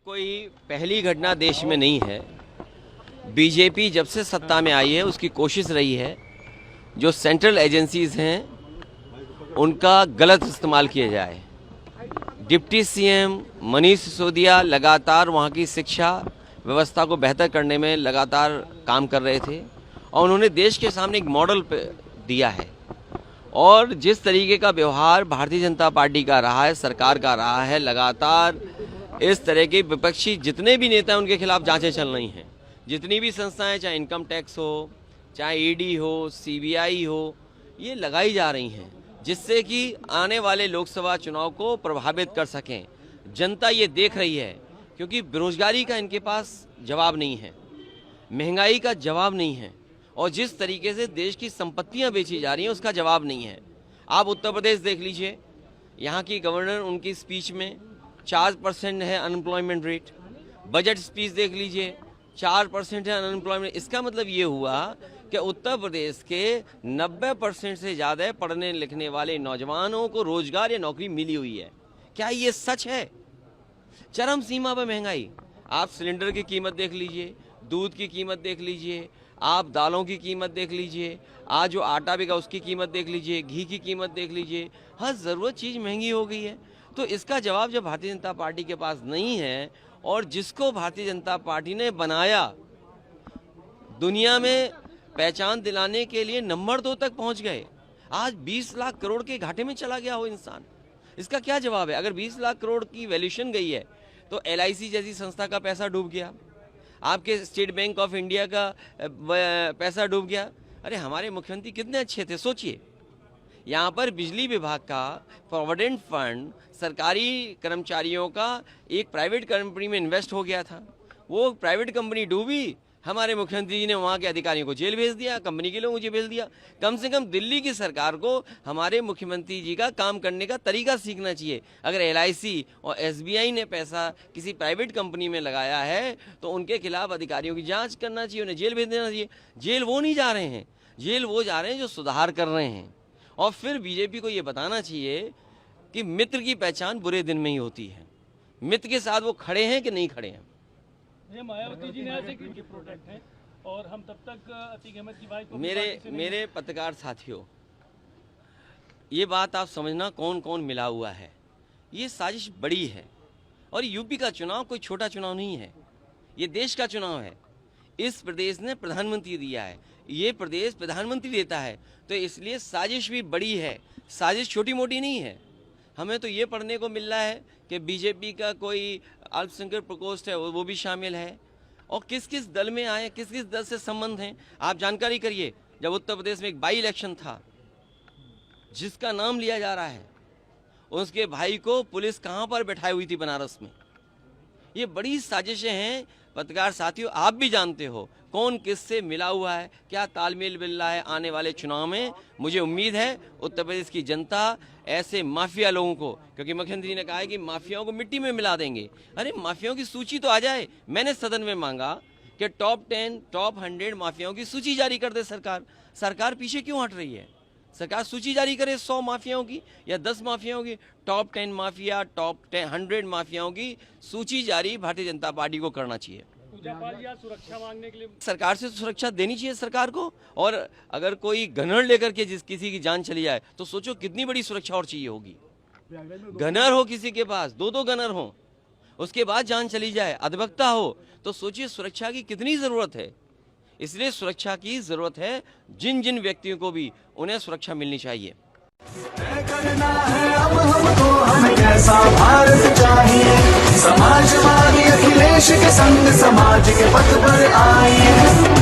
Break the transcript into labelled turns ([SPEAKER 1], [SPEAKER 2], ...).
[SPEAKER 1] कोई पहली घटना देश में नहीं है। बीजेपी जब से सत्ता में आई है उसकी कोशिश रही है जो सेंट्रल एजेंसीज हैं उनका गलत इस्तेमाल किया जाए। डिप्टी सीएम मनीष सिसोदिया लगातार वहाँ की शिक्षा व्यवस्था को बेहतर करने में लगातार काम कर रहे थे और उन्होंने देश के सामने एक मॉडल दिया है। और जिस तरीके का व्यवहार भारतीय जनता पार्टी का रहा है, सरकार का रहा है, लगातार इस तरह के विपक्षी जितने भी नेता हैं उनके खिलाफ जांचें चल रही हैं। जितनी भी संस्थाएं, चाहे इनकम टैक्स हो, चाहे ईडी हो, सीबीआई हो, ये लगाई जा रही हैं जिससे कि आने वाले लोकसभा चुनाव को प्रभावित कर सकें। जनता ये देख रही है क्योंकि बेरोजगारी का इनके पास जवाब नहीं है, महंगाई का जवाब नहीं है और जिस तरीके से देश की संपत्तियां बेची जा रही हैं उसका जवाब नहीं है। आप उत्तर प्रदेश देख लीजिए, यहाँ की गवर्नर उनकी स्पीच में 4% है अनएम्प्लॉयमेंट रेट। बजट स्पीच देख लीजिए, 4% है अनएम्प्लॉयमेंट। इसका मतलब ये हुआ कि उत्तर प्रदेश के 90% से ज़्यादा पढ़ने लिखने वाले नौजवानों को रोजगार या नौकरी मिली हुई है। क्या ये सच है? चरम सीमा पर महंगाई। आप सिलेंडर की कीमत देख लीजिए, दूध की कीमत देख लीजिए, आप दालों की कीमत देख लीजिए, आज जो आटा बिका उसकी कीमत देख लीजिए, घी की कीमत देख लीजिए, हर ज़रूरत चीज़ महंगी हो गई है। तो इसका जवाब जब भारतीय जनता पार्टी के पास नहीं है और जिसको भारतीय जनता पार्टी ने बनाया, दुनिया में पहचान दिलाने के लिए नंबर 2 तक पहुंच गए, आज 20 लाख करोड़ के घाटे में चला गया हो इंसान, इसका क्या जवाब है? अगर 20 लाख करोड़ की वैल्यूएशन गई है तो LIC जैसी संस्था का पैसा डूब गया, आपके स्टेट बैंक ऑफ इंडिया का पैसा डूब गया। अरे हमारे मुख्यमंत्री कितने अच्छे थे, सोचिए। यहाँ पर बिजली विभाग का प्रोविडेंट फंड सरकारी कर्मचारियों का एक प्राइवेट कंपनी में इन्वेस्ट हो गया था, वो प्राइवेट कंपनी डूबी, हमारे मुख्यमंत्री जी ने वहाँ के अधिकारियों को जेल भेज दिया, कंपनी के लोगों को जेल भेज दिया। कम से कम दिल्ली की सरकार को हमारे मुख्यमंत्री जी का काम करने का तरीका सीखना चाहिए। अगर LIC और SBI ने पैसा किसी प्राइवेट कंपनी में लगाया है तो उनके खिलाफ अधिकारियों की जांच करना चाहिए, उन्हें जेल भेज देना चाहिए। जेल वो नहीं जा रहे हैं, जेल वो जा रहे हैं जो सुधार कर रहे हैं। और फिर बीजेपी को ये बताना चाहिए कि मित्र की पहचान बुरे दिन में ही होती है। मित्र के साथ वो खड़े हैं कि नहीं खड़े हैं।
[SPEAKER 2] ये मायावती जी ने ऐसे कि प्रोटेक्ट हैं और हम तब तक अतीक अहमद की बात को
[SPEAKER 1] मेरे पत्रकार साथियों, ये बात आप समझना कौन कौन मिला हुआ है। ये साजिश बड़ी है और यूपी का चुनाव कोई छोटा चुनाव नहीं है, ये देश का चुनाव है। इस प्रदेश ने प्रधानमंत्री दिया है, ये प्रदेश प्रधानमंत्री देता है, तो इसलिए साजिश भी बड़ी है, साजिश छोटी मोटी नहीं है। हमें तो ये पढ़ने को मिल रहा है कि बीजेपी का कोई अल्पसंख्यक प्रकोष्ठ है वो भी शामिल है। और किस किस दल में आए, किस किस दल से संबंध हैं, आप जानकारी करिए। जब उत्तर प्रदेश में एक बाई इलेक्शन था जिसका नाम लिया जा रहा है, उसके भाई को पुलिस कहाँ पर बैठाई हुई थी, बनारस में। ये बड़ी साजिशें हैं पत्रकार साथियों, आप भी जानते हो कौन किससे मिला हुआ है, क्या तालमेल मिल रहा है। आने वाले चुनाव में मुझे उम्मीद है उत्तर प्रदेश की जनता ऐसे माफिया लोगों को, क्योंकि मुख्यमंत्री ने कहा है कि माफियाओं को मिट्टी में मिला देंगे। अरे माफियाओं की सूची तो आ जाए। मैंने सदन में मांगा कि टॉप 10, टॉप 100 माफियाओं की सूची जारी कर दे सरकार। सरकार पीछे क्यों हट रही है? सरकार सूची जारी करे 100 माफियाओं की या 10 माफियाओं की। टॉप 10 माफिया, टॉप 100 माफियाओं की सूची जारी भारतीय जनता पार्टी को करना चाहिए।
[SPEAKER 2] सुरक्षा मांगने के लिए
[SPEAKER 1] सरकार से सुरक्षा देनी चाहिए सरकार को। और अगर कोई गनर लेकर के किसी की जान चली जाए तो सोचो कितनी बड़ी सुरक्षा और चाहिए होगी। गनर हो किसी के पास, 2 गनर हो, उसके बाद जान चली जाए, अधिवक्ता हो, तो सोचिए सुरक्षा की कितनी जरूरत है। इसलिए सुरक्षा की जरूरत है, जिन जिन व्यक्तियों को भी उन्हें सुरक्षा मिलनी चाहिए।
[SPEAKER 3] करना है अब हमको, हमें कैसा भारत चाहिए। समाजवादी अखिलेश के संग समाज के पथ पर आए।